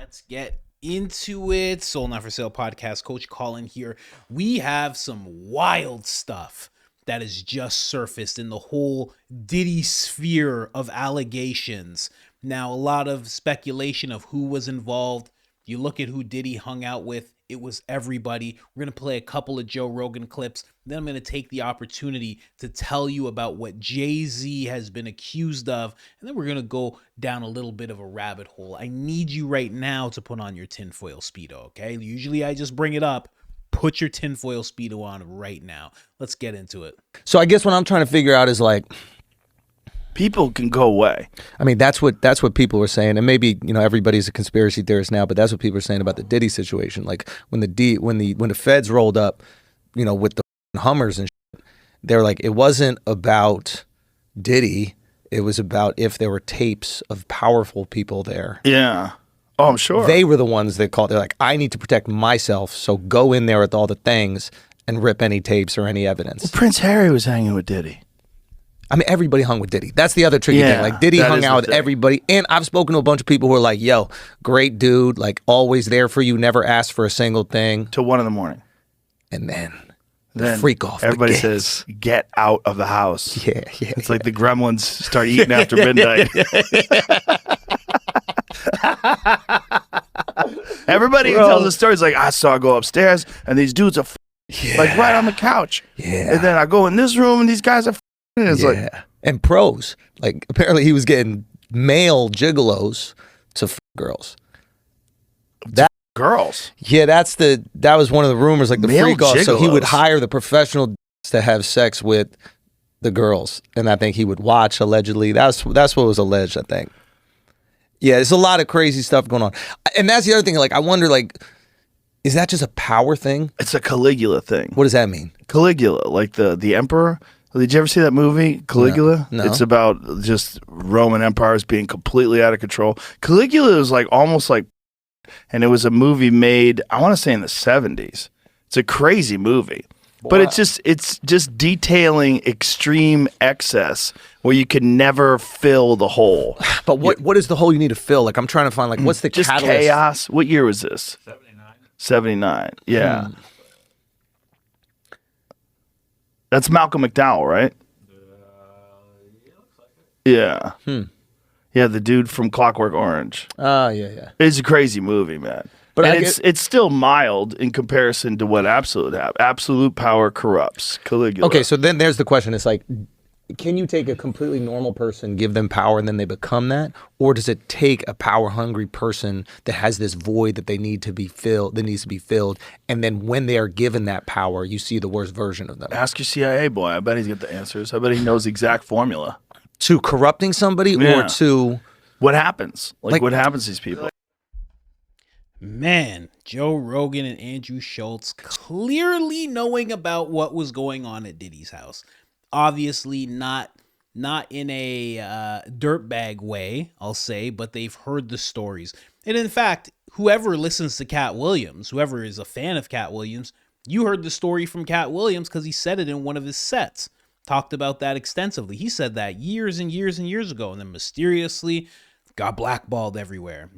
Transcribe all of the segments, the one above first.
Let's get into it. Soul Not For Sale podcast. Coach Colin here. We have some wild stuff that has just surfaced in the whole Diddy sphere of allegations. Now, a lot of speculation of who was involved. You look at who Diddy hung out with, it was everybody. We're going to play a couple of Joe Rogan clips. Then I'm going to take the opportunity to tell you about what Jayz has been accused of. And then we're going to go down a little bit of a rabbit hole. I need you right now to put on your tinfoil Speedo, okay? Usually I just bring it up. Put your tinfoil Speedo on right now. Let's get into it. So I guess what I'm trying to figure out is like, people can go away. I mean, that's what people were saying, and maybe everybody's a conspiracy theorist now, but that's what people are saying about the Diddy situation. Like when the feds rolled up, with the Hummers and shit, they're like, it wasn't about Diddy, it was about if there were tapes of powerful people there. Yeah. Oh, I'm sure. They were the ones that called. They're like, I need to protect myself, so go in there with all the things and rip any tapes or any evidence. Well, Prince Harry was hanging with Diddy. I mean, everybody hung with Diddy. That's the other tricky thing. Like, Diddy hung out with everybody. And I've spoken to a bunch of people who are like, yo, great dude, like, always there for you, never asked for a single thing. Till 1 a.m. And then freak off. Everybody says, get out of the house. Yeah. It's like the gremlins start eating after midnight. Everybody tells the stories like, I saw I go upstairs, and these dudes are like right on the couch. Yeah. And then I go in this room, and these guys are and it's like, and pros. Like, apparently he was getting male gigolos to girls. Girls. Yeah, that was one of the rumors, like the Male freak off. So he would gigolos. hire the professional to have sex with the girls, and I think he would watch, allegedly. That's what was alleged, I think. Yeah, there's a lot of crazy stuff going on. And that's the other thing, like, I wonder, like, is that just a power thing? It's a Caligula thing. What does that mean? Caligula, like the emperor. Did you ever see that movie, Caligula? No. It's about just Roman empires being completely out of control. Caligula was like almost like, and it was a movie made, I want to say in the 70s. It's a crazy movie. But it's just detailing extreme excess where you can never fill the hole. But what is the hole you need to fill? Like, I'm trying to find, like, what's the just catalyst? chaos. What year was this? 79. Yeah. That's Malcolm McDowell, right? Yeah. Yeah, the dude from Clockwork Orange. Oh, yeah. It's a crazy movie, man. But and it's still mild in comparison to what Absolute have. Absolute power corrupts. Caligula. Okay, so then there's the question. It's like, can you take a completely normal person, give them power, and then they become that? Or does it take a power-hungry person that has this void that needs to be filled, and then when they are given that power, you see the worst version of them? Ask your CIA boy. I bet he's got the answers. I bet he knows the exact formula. To corrupting somebody or to... What happens? Like what happens to these people? Man, Joe Rogan and Andrew Schultz clearly knowing about what was going on at Diddy's house. Obviously not in a dirtbag way, I'll say, but they've heard the stories. And in fact, whoever listens to Cat Williams, whoever is a fan of Cat Williams, you heard the story from Cat Williams because he said it in one of his sets. Talked about that extensively. He said that years and years and years ago, and then mysteriously got blackballed everywhere,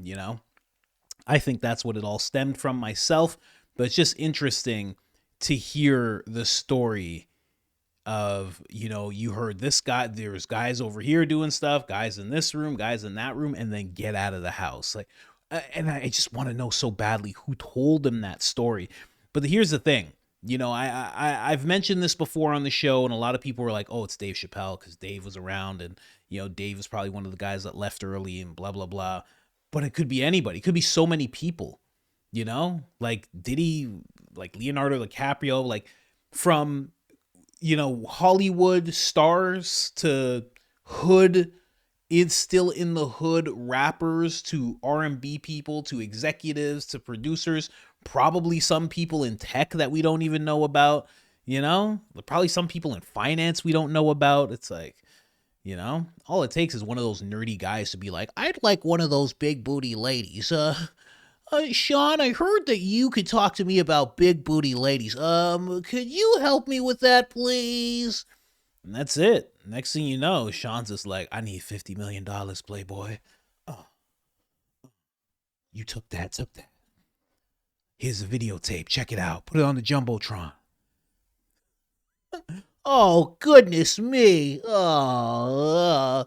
I think that's what it all stemmed from myself, but it's just interesting to hear the story of, you heard this guy, there's guys over here doing stuff, guys in this room, guys in that room, and then get out of the house. Like, and I just want to know so badly who told him that story. But here's the thing, I've mentioned this before on the show, and a lot of people were like, oh, it's Dave Chappelle because Dave was around, and, Dave was probably one of the guys that left early and blah, blah, blah. But it could be anybody. It could be so many people, like Diddy, like Leonardo DiCaprio, like from, Hollywood stars to hood, it's still in the hood rappers to R&B people to executives to producers, probably some people in tech that we don't even know about, probably some people in finance we don't know about. It's like, all it takes is one of those nerdy guys to be like, I'd like one of those big booty ladies. Sean, I heard that you could talk to me about big booty ladies. Could you help me with that, please? And that's it. Next thing you know, Sean's just like, I need $50 million, Playboy. You took that. Here's the videotape. Check it out. Put it on the Jumbotron. Oh, goodness me. Oh,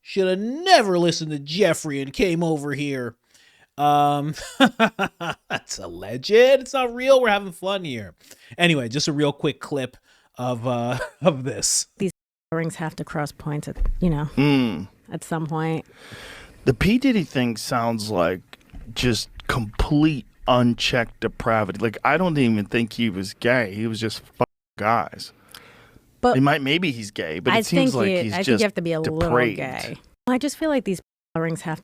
should have never listened to Jeffrey and came over here. That's a legend. It's not real. We're having fun here. Anyway, just a real quick clip of this. These rings have to cross points at, at some point. The P. Diddy thing sounds like just complete unchecked depravity. Like, I don't even think he was gay. He was just fucking guys. But maybe he's gay, but it seems like he's just think you have to be a depraved. little gay. I just feel like these rings have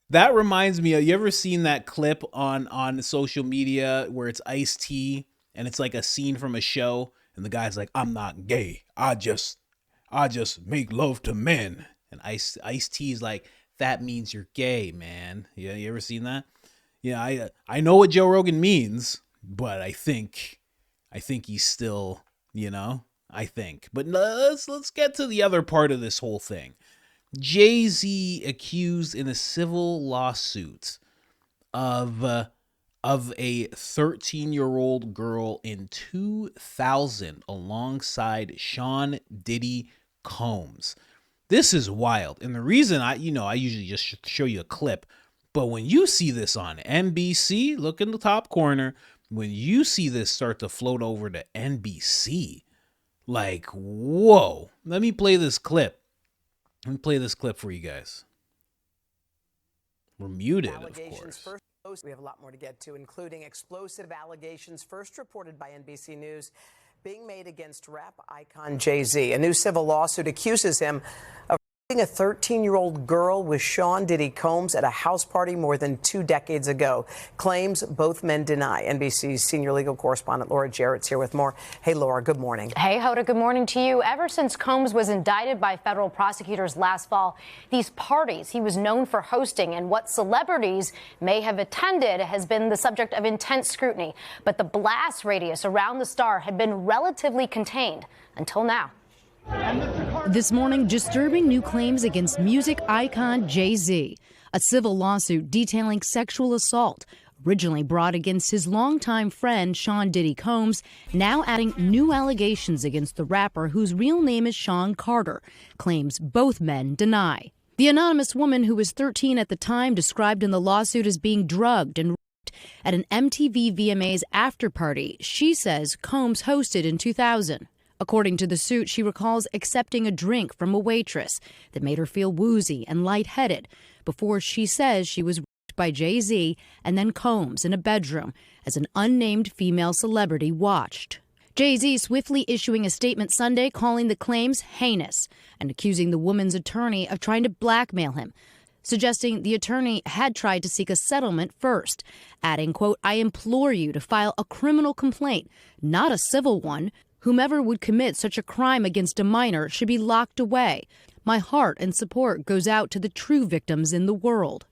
That reminds me of, you ever seen that clip on social media where it's Ice-T and it's like a scene from a show and the guy's like, I'm not gay. I just make love to men. And Ice-T's like, that means you're gay, man. Yeah, you ever seen that? Yeah, I know what Joe Rogan means, but I think he's still, I think. But let's get to the other part of this whole thing. Jayz accused in a civil lawsuit of a 13-year-old girl in 2000 alongside Sean Diddy Combs. This is wild. And the reason I usually just show you a clip, but when you see this on NBC, look in the top corner, when you see this start to float over to NBC, like, whoa, let me play this clip. Let me play this clip for you guys. We're muted, of course. We have a lot more to get to, including explosive allegations first reported by NBC News being made against rap icon Jayz. A new civil lawsuit accuses him of raping a 13-year-old girl with Sean Diddy Combs at a house party more than 2 decades ago. Claims both men deny. NBC's senior legal correspondent Laura Jarrett's here with more. Hey, Laura, good morning. Hey, Hoda, good morning to you. Ever since Combs was indicted by federal prosecutors last fall, these parties he was known for hosting and what celebrities may have attended has been the subject of intense scrutiny. But the blast radius around the star had been relatively contained until now. This morning, disturbing new claims against music icon Jayz. A civil lawsuit detailing sexual assault, originally brought against his longtime friend Sean Diddy Combs, now adding new allegations against the rapper whose real name is Sean Carter. Claims both men deny. The anonymous woman, who was 13 at the time, described in the lawsuit as being drugged and raped at an MTV VMAs after party she says Combs hosted in 2000. According to the suit, she recalls accepting a drink from a waitress that made her feel woozy and lightheaded before she says she was raped by Jayz and then Combs in a bedroom as an unnamed female celebrity watched. Jayz swiftly issuing a statement Sunday calling the claims heinous and accusing the woman's attorney of trying to blackmail him, suggesting the attorney had tried to seek a settlement first, adding, quote, I implore you to file a criminal complaint, not a civil one. Whomever would commit such a crime against a minor should be locked away. My heart and support goes out to the true victims in the world.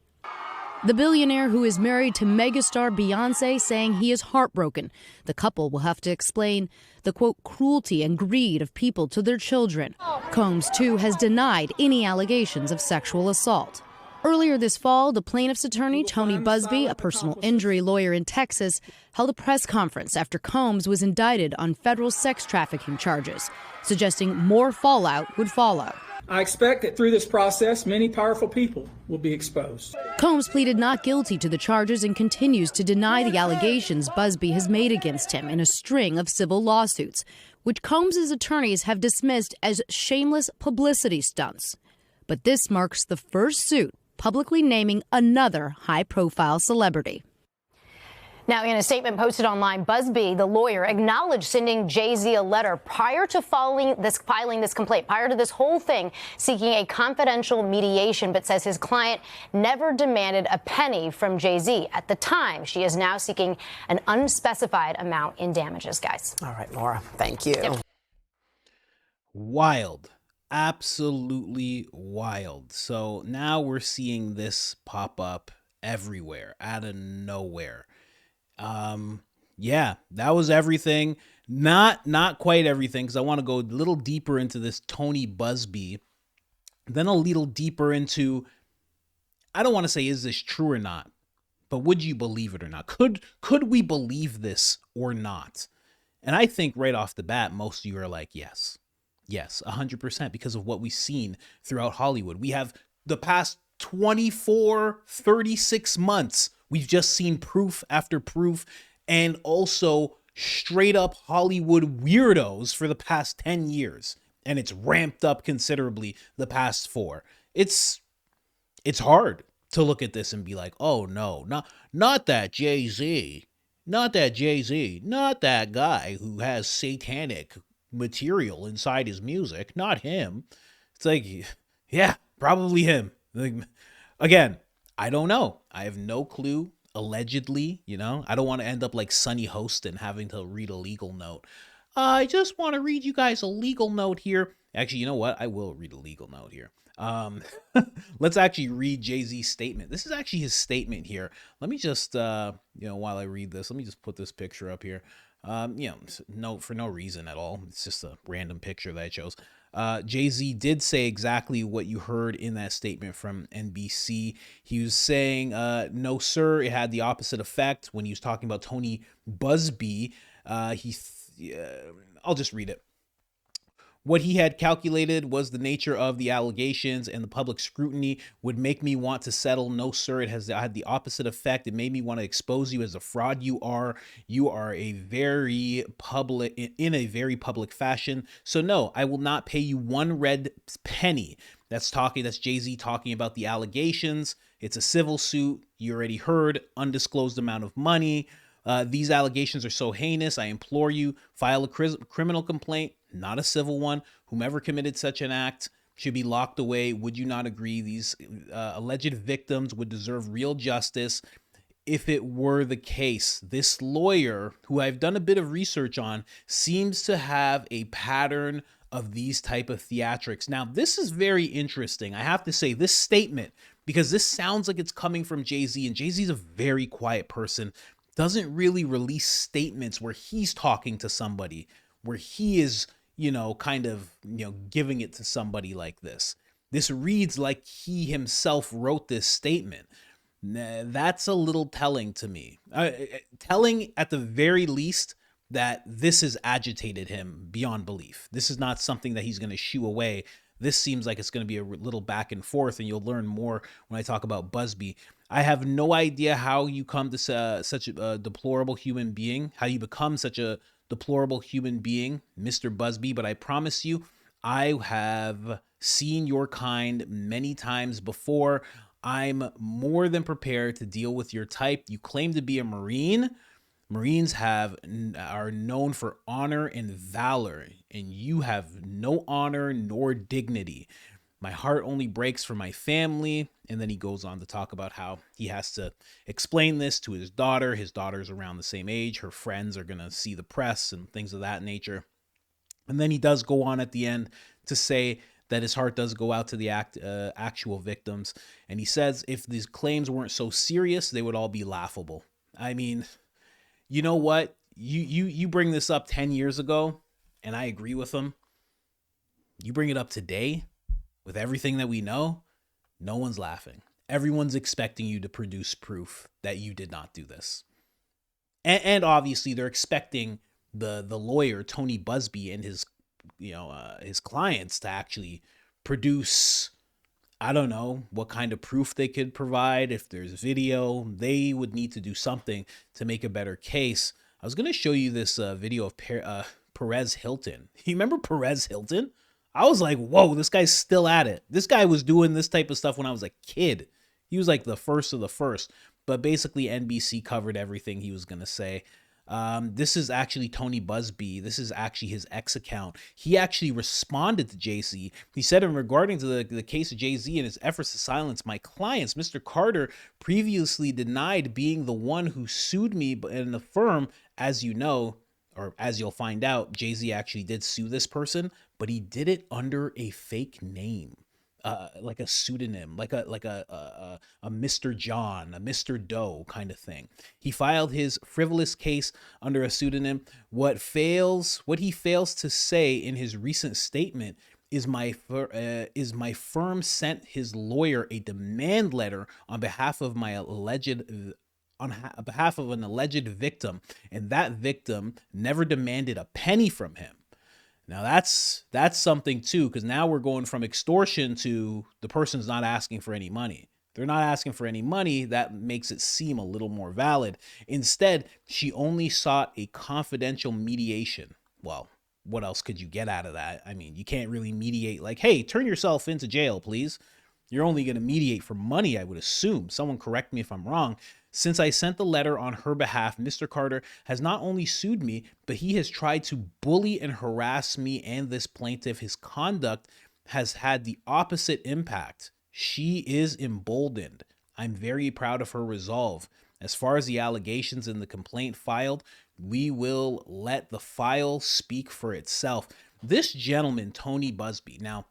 The billionaire, who is married to megastar Beyonce, saying he is heartbroken. The couple will have to explain the, quote, cruelty and greed of people to their children. Combs, too, has denied any allegations of sexual assault. Earlier this fall, the plaintiff's attorney, Tony Busby, a personal injury lawyer in Texas, held a press conference after Combs was indicted on federal sex trafficking charges, suggesting more fallout would follow. I expect that through this process, many powerful people will be exposed. Combs pleaded not guilty to the charges and continues to deny the allegations Busby has made against him in a string of civil lawsuits, which Combs' attorneys have dismissed as shameless publicity stunts. But this marks the first suit publicly naming another high-profile celebrity. Now, in a statement posted online, Busby, the lawyer, acknowledged sending Jayz a letter prior to filing this complaint, prior to this whole thing, seeking a confidential mediation, but says his client never demanded a penny from Jayz. At the time, she is now seeking an unspecified amount in damages, guys. All right, Laura, thank you. Yep. Wild. Absolutely wild. So now we're seeing this pop up everywhere out of nowhere. Yeah, that was everything. Not quite everything, because I want to go a little deeper into this Tony Busby Then a little deeper into, I don't want to say is this true or not, but would you believe it or not? Could we believe this or not? And I think right off the bat, most of you are like, yes, 100%, because of what we've seen throughout Hollywood. We have the past 24, 36 months, we've just seen proof after proof, and also straight up Hollywood weirdos for the past 10 years. And it's ramped up considerably the past 4. It's hard to look at this and be like, oh no, not that Jay-Z, not that guy who has satanic material inside his music, not him. It's like, yeah, probably him. Like, again, I don't know. I have no clue. Allegedly, I don't want to end up like Sunny Host and having to read a legal note. I just want to read you guys a legal note here. Actually, you know what? I will read a legal note here. Let's actually read Jay-Z's statement. This is actually his statement here. Let me just, while I read this, let me just put this picture up here. No, for no reason at all. It's just a random picture that I chose. Jay-Z did say exactly what you heard in that statement from NBC. He was saying, no, sir, it had the opposite effect. When he was talking about Tony Busby, I'll just read it. What he had calculated was the nature of the allegations and the public scrutiny would make me want to settle. No, sir, it had the opposite effect. It made me want to expose you as a fraud. You are in a very public fashion. So no, I will not pay you one red penny. That's Jay-Z talking about the allegations. It's a civil suit. You already heard, undisclosed amount of money. These allegations are so heinous. I implore you, file a criminal complaint, not a civil one. Whomever committed such an act should be locked away. Would you not agree? These alleged victims would deserve real justice if it were the case. This lawyer, who I've done a bit of research on, seems to have a pattern of these type of theatrics. Now, this is very interesting. I have to say, this statement, because this sounds like it's coming from Jay-Z, and Jay-Z is a very quiet person, doesn't really release statements where he's talking to somebody, where he is, giving it to somebody like this. This reads like he himself wrote this statement. That's a little telling to me. Telling at the very least that this has agitated him beyond belief. This is not something that he's going to shoo away. This seems like it's going to be a little back and forth, and you'll learn more when I talk about Busby. I have no idea how you come to such a deplorable human being, how you become such a deplorable human being, Mr. Busby, but I promise you, I have seen your kind many times before. I'm more than prepared to deal with your type. You claim to be a Marine. Marines are known for honor and valor, and you have no honor nor dignity. My heart only breaks for my family. And then he goes on to talk about how he has to explain this to his daughter. His daughter's around the same age. Her friends are going to see the press and things of that nature. And then he does go on at the end to say that his heart does go out to the actual victims. And he says if these claims weren't so serious, they would all be laughable. I mean, you know what? You bring this up 10 years ago, and I agree with him. You bring it up today with everything that we know, no one's laughing. Everyone's expecting you to produce proof that you did not do this. And obviously they're expecting the lawyer, Tony Busby, and his clients to actually produce, I don't know what kind of proof they could provide. If there's video, they would need to do something to make a better case. I was going to show you this video of Perez Hilton. You remember Perez Hilton? I was like, whoa, this guy's still at it. This guy was doing this type of stuff when I was a kid. He was like the first of the first. But basically, NBC covered everything he was going to say. This is actually Tony Busby. This is actually his ex account. He actually responded to Jay-Z. He said in regarding to the case of Jay-Z and his efforts to silence my clients, Mr. Carter previously denied being the one who sued me in the firm. As you know, or as you'll find out, Jay-Z actually did sue this person, but he did it under a fake name, like a pseudonym, like a Mr. John, a Mr. Doe kind of thing. He filed his frivolous case under a pseudonym. What he fails to say in his recent statement is my firm sent his lawyer a demand letter on behalf of behalf of an alleged victim, and that victim never demanded a penny from him. Now that's something too, because now we're going from extortion to the person's not asking for any money. They're not asking for any money. That makes it seem a little more valid. Instead, she only sought a confidential mediation. Well, what else could you get out of that? I mean, you can't really mediate like, hey, turn yourself into jail, please. You're only going to mediate for money, I would assume. Someone correct me if I'm wrong. Since I sent the letter on her behalf, Mr. Carter has not only sued me, but he has tried to bully and harass me and this plaintiff. His conduct has had the opposite impact. She is emboldened. I'm very proud of her resolve. As far as the allegations in the complaint filed, we will let the file speak for itself. This gentleman, Tony Busby. Now,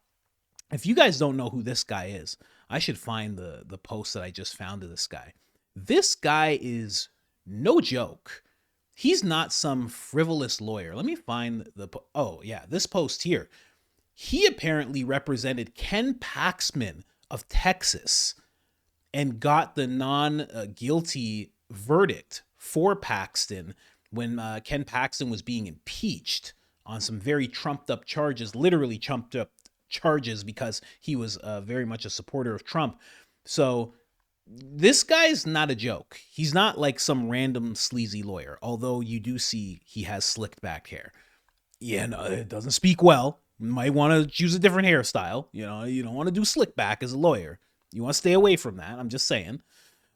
if you guys don't know who this guy is, I should find the post that I just found of this guy. This guy is no joke. He's not some frivolous lawyer. Let me find this post here. He apparently represented Ken Paxman of Texas and got the non-guilty verdict for Paxton when Ken Paxton was being impeached on some very trumped up charges, literally trumped up charges, because he was very much a supporter of Trump. So this guy's not a joke. He's not like some random sleazy lawyer, although you do see he has slicked back hair. Yeah, no, it doesn't speak well. You might want to choose a different hairstyle. You know, you don't want to do slick back as a lawyer. You want to stay away from that. I'm just saying.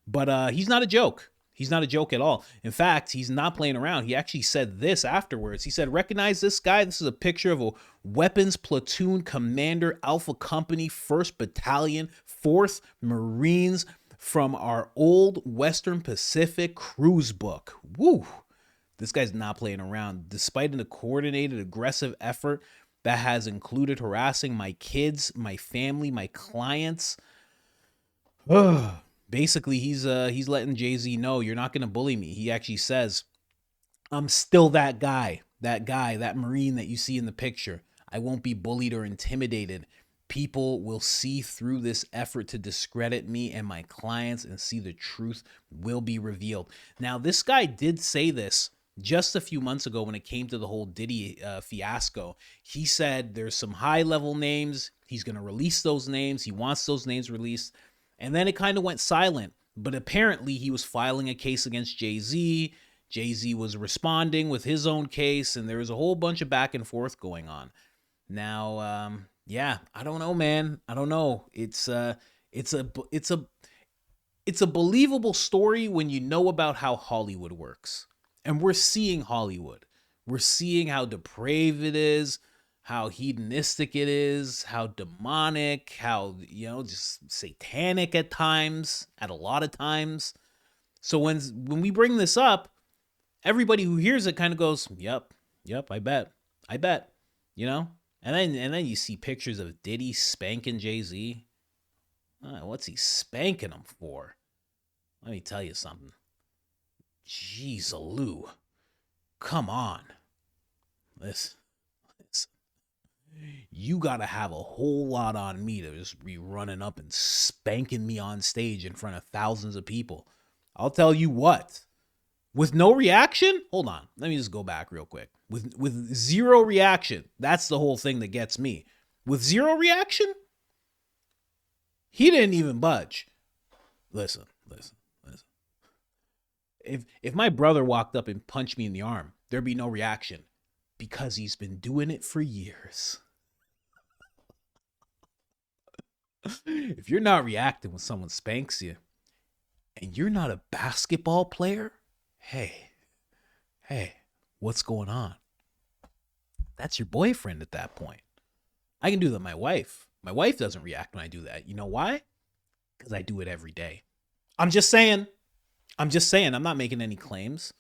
But he's not a joke. He's not a joke at all. In fact, he's not playing around. He actually said this afterwards. He said, recognize this guy? This is a picture of a weapons platoon commander, Alpha Company, 1st Battalion, 4th Marines from our old Western Pacific cruise book. Woo! This guy's not playing around. Despite a coordinated, aggressive effort that has included harassing my kids, my family, my clients. Basically, he's letting Jay-Z know, you're not going to bully me. He actually says, I'm still that guy, that Marine that you see in the picture. I won't be bullied or intimidated. People will see through this effort to discredit me and my clients, and see the truth will be revealed. Now, this guy did say this just a few months ago when it came to the whole Diddy fiasco. He said there's some high-level names. He's going to release those names. He wants those names released. And then it kind of went silent. But apparently he was filing a case against Jay-Z. Jay-Z was responding with his own case, and there was a whole bunch of back and forth going on. Now, yeah, I don't know, man. I don't know. It's a believable story when you know about how Hollywood works. And we're seeing Hollywood. We're seeing how depraved it is, how hedonistic it is, how demonic, how, just satanic at times, at a lot of times. So when we bring this up, everybody who hears it kind of goes, yep, I bet, And then you see pictures of Diddy spanking Jay-Z. What's he spanking him for? Let me tell you something. Jeez, Lou, come on. Listen. You gotta have a whole lot on me to just be running up and spanking me on stage in front of thousands of people. I'll tell you what. With no reaction? Hold on. Let me just go back real quick. With zero reaction, that's the whole thing that gets me. With zero reaction, he didn't even budge. Listen. If my brother walked up and punched me in the arm, there'd be no reaction because he's been doing it for years. If you're not reacting when someone spanks you and you're not a basketball player, hey, what's going on? That's your boyfriend at that point. I can do that with my wife. My wife doesn't react when I do that. You know why? Because I do it every day. I'm just saying. I'm not making any claims.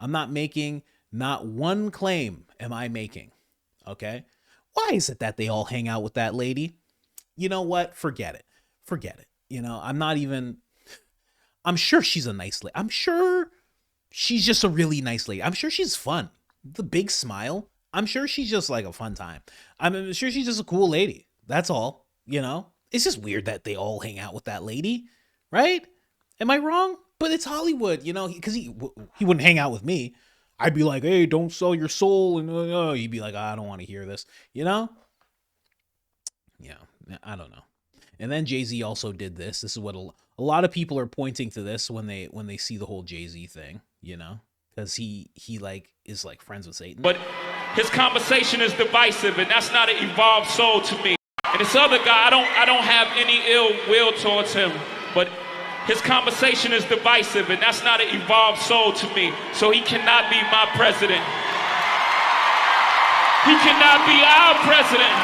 Not one claim am I making. Okay? Why is it that they all hang out with that lady? You know what? Forget it. I'm sure she's a nice lady. I'm sure she's just a really nice lady. I'm sure she's fun. The big smile. I'm sure she's just like a fun time. I'm sure she's just a cool lady. That's all, you know? It's just weird that they all hang out with that lady, right? Am I wrong? But it's Hollywood, you know, because he wouldn't hang out with me. I'd be like, hey, don't sell your soul. And he'd be like, I don't want to hear this, you know? Yeah, I don't know. And then Jay-Z also did this. This is what a lot of people are pointing to this when they see the whole Jay-Z thing, you know? Because he like is like friends with Satan. But his conversation is divisive, and that's not an evolved soul to me. And this other guy, I don't have any ill will towards him, but his conversation is divisive, and that's not an evolved soul to me. So he cannot be my president. He cannot be our president.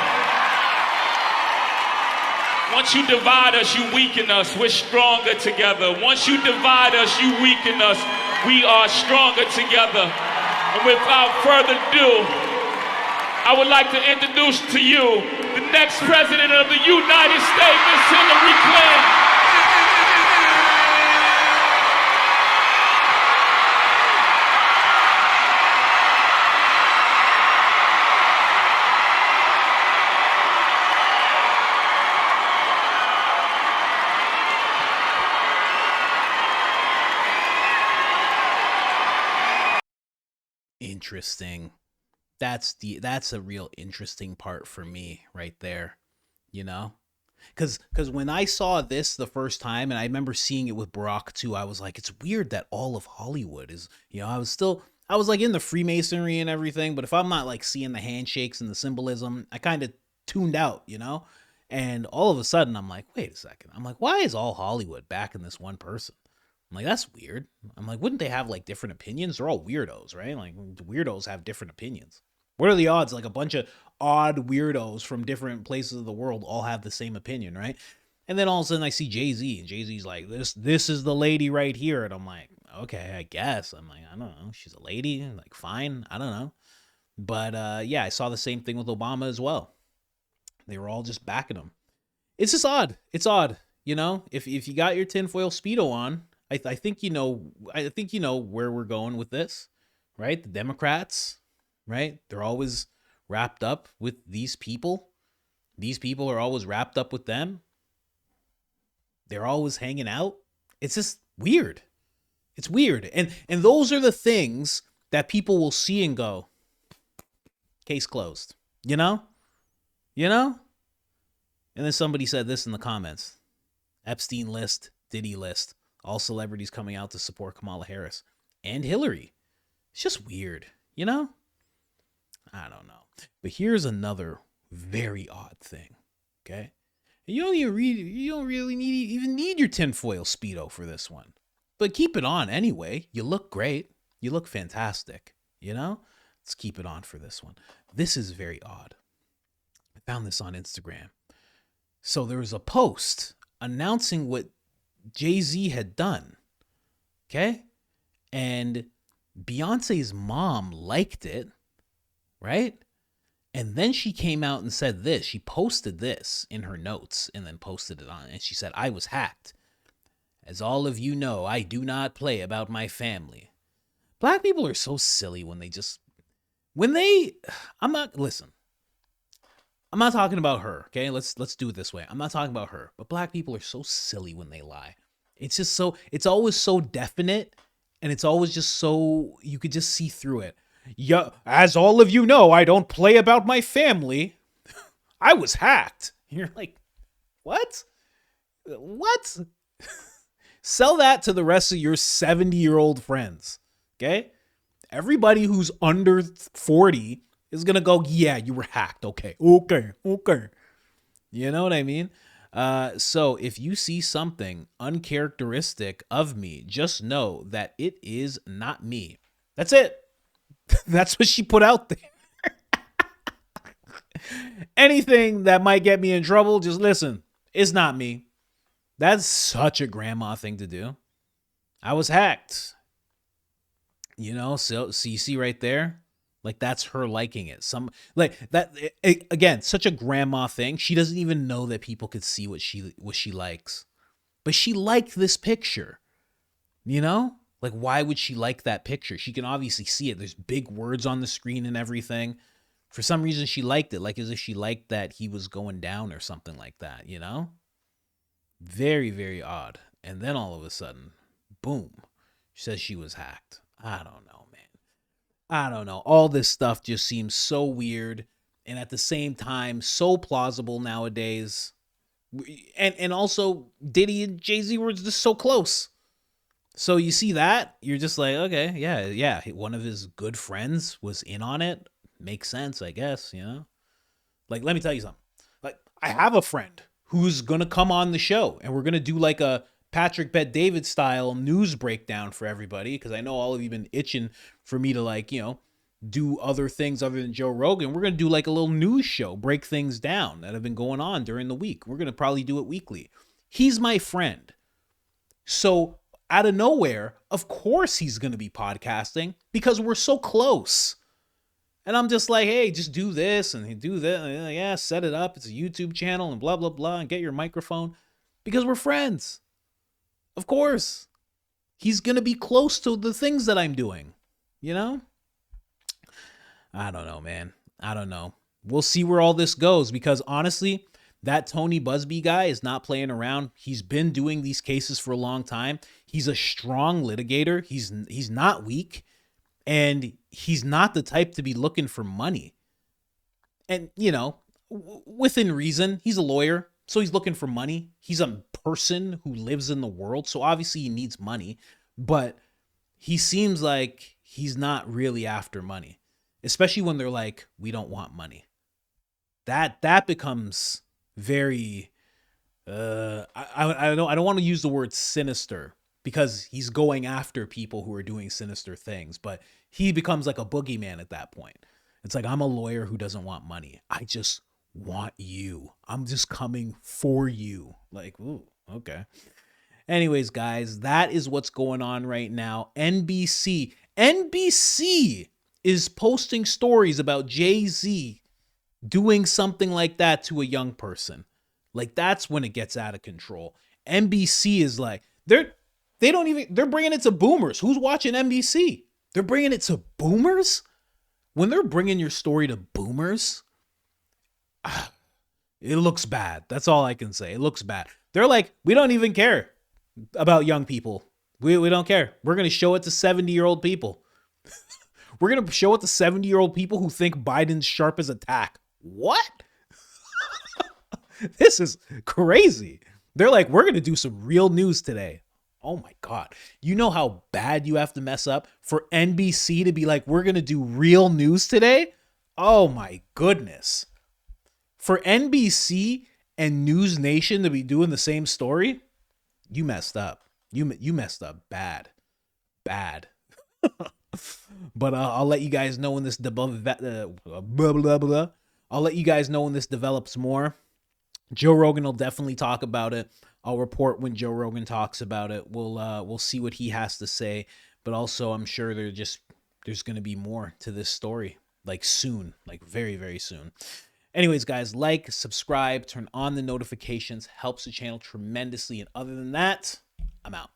Once you divide us, you weaken us. We're stronger together. Once you divide us, you weaken us. We are stronger together. And without further ado, I would like to introduce to you the next president of the United States, Miss Hillary Clinton. Interesting. That's a real interesting part for me right there, you know? Because when I saw this the first time, and I remember seeing it with Barack too, I was like, it's weird that all of Hollywood is, you know, I was like in the Freemasonry and everything, but if I'm not like seeing the handshakes and the symbolism, I kind of tuned out, you know? And all of a sudden I'm like, wait a second. I'm like, why is all Hollywood backing this one person? I'm like, that's weird. I'm like, wouldn't they have like different opinions? They're all weirdos, right? Like weirdos have different opinions. What are the odds? Like a bunch of odd weirdos from different places of the world all have the same opinion, right? And then all of a sudden I see Jay-Z, and Jay-Z's like, this is the lady right here. And I'm like, okay, I guess. I'm like, I don't know. She's a lady. Like, fine. I don't know. But yeah, I saw the same thing with Obama as well. They were all just backing him. It's just odd. It's odd. You know, if you got your tinfoil Speedo on, I think you know where we're going with this, right? The Democrats, right? They're always wrapped up with these people. These people are always wrapped up with them. They're always hanging out. It's just weird. It's weird. And those are the things that people will see and go, case closed. You know? You know? And then somebody said this in the comments. Epstein list, Diddy list. All celebrities coming out to support Kamala Harris and Hillary. It's just weird, you know? I don't know. But here's another very odd thing, okay? You don't really need your tinfoil Speedo for this one. But keep it on anyway. You look great. You look fantastic, you know? Let's keep it on for this one. This is very odd. I found this on Instagram. So there was a post announcing what Jay-Z had done, okay? And Beyonce's mom liked it, right? And then she came out and said this. She posted this in her notes and then posted it on. And she said, I was hacked. As all of you know, I do not play about my family. Black people are so silly I'm not talking about her, okay? Let's do it this way. I'm not talking about her, but black people are so silly when they lie. It's just it's always so definite, and it's always just so, you could just see through it. Yeah, as all of you know, I don't play about my family. I was hacked. You're like, what? What? Sell that to the rest of your 70-year-old friends, okay? Everybody who's under 40 is going to go, yeah, you were hacked. Okay. You know what I mean? So if you see something uncharacteristic of me, just know that it is not me. That's it. That's what she put out there. Anything that might get me in trouble, just listen. It's not me. That's such a grandma thing to do. I was hacked. You know, so you see right there? Like, that's her liking it. Again, such a grandma thing. She doesn't even know that people could see what she likes. But she liked this picture. You know? Like, why would she like that picture? She can obviously see it. There's big words on the screen and everything. For some reason, she liked it, like as if she liked that he was going down or something like that, you know? Very, very odd. And then all of a sudden, boom, she says she was hacked. I don't know, man. I don't know. All this stuff just seems so weird and at the same time so plausible nowadays. And also, Diddy and Jay-Z were just so close. So you see that, you're just like, okay, yeah. One of his good friends was in on it. Makes sense, I guess, you know? Like, let me tell you something. Like, I have a friend who's going to come on the show, and we're going to do like a Patrick Bet-David style news breakdown for everybody, because I know all of you been itching for me to, like, you know, do other things other than Joe Rogan. We're going to do like a little news show, break things down that have been going on during the week. We're going to probably do it weekly. He's my friend. So out of nowhere, of course he's going to be podcasting because we're so close. And I'm just like, hey, just do this and do that. And yeah, set it up. It's a YouTube channel and blah, blah, blah. And get your microphone because we're friends. Of course. He's going to be close to the things that I'm doing, you know? I don't know, man. I don't know. We'll see where all this goes because honestly, that Tony Busby guy is not playing around. He's been doing these cases for a long time. He's a strong litigator. He's not weak. And he's not the type to be looking for money. And, you know, within reason, he's a lawyer, so he's looking for money. He's a person who lives in the world, so obviously he needs money. But he seems like he's not really after money, especially when they're like, we don't want money. That becomes very, I don't want to use the word sinister, because he's going after people who are doing sinister things, but he becomes like a boogeyman at that point. It's like, I'm a lawyer who doesn't want money. I just want you. I'm just coming for you. Like, ooh, okay. Anyways, guys, that is what's going on right now. NBC is posting stories about Jay-Z doing something like that to a young person. Like, that's when it gets out of control. NBC is like, they're bringing it to boomers. Who's watching NBC? They're bringing it to boomers? When they're bringing your story to boomers, it looks bad. That's all I can say. It looks bad. They're like, we don't even care about young people. We don't care. We're going to show it to 70-year-old people. We're going to show it to 70-year-old people who think Biden's sharp as a tack. What? This is crazy. They're like, we're going to do some real news today. Oh my God. You know how bad you have to mess up for NBC to be like, we're going to do real news today? Oh my goodness. For NBC and News Nation to be doing the same story, you messed up. You messed up bad. Bad. But I'll let you guys know when this I'll let you guys know when this develops more. Joe Rogan will definitely talk about it. I'll report when Joe Rogan talks about it. We'll see what he has to say, but also I'm sure there's going to be more to this story, like soon, like very, very soon. Anyways, guys, like, subscribe, turn on the notifications, helps the channel tremendously. And other than that, I'm out.